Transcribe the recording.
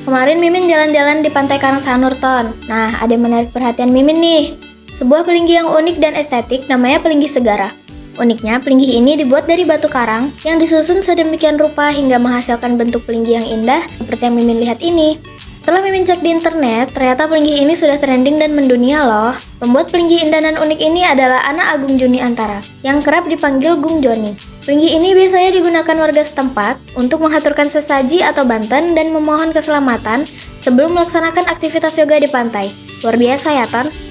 Kemarin Mimin jalan-jalan di Pantai Sanur, Ton. Nah, ada yang menarik perhatian Mimin nih. Sebuah pelinggih yang unik dan estetik namanya pelinggih segara. Uniknya, pelinggih ini dibuat dari batu karang yang disusun sedemikian rupa hingga menghasilkan bentuk pelinggih yang indah seperti yang Mimin lihat ini. Setelah Mimin cek di internet, ternyata pelinggih ini sudah trending dan mendunia loh. Pembuat pelinggih indah dan unik ini adalah anak Agung Joni Antara, yang kerap dipanggil Gung Joni. Pelinggih ini biasanya digunakan warga setempat untuk mengaturkan sesaji atau banten dan memohon keselamatan sebelum melaksanakan aktivitas yoga di pantai. Luar biasa ya, Ton?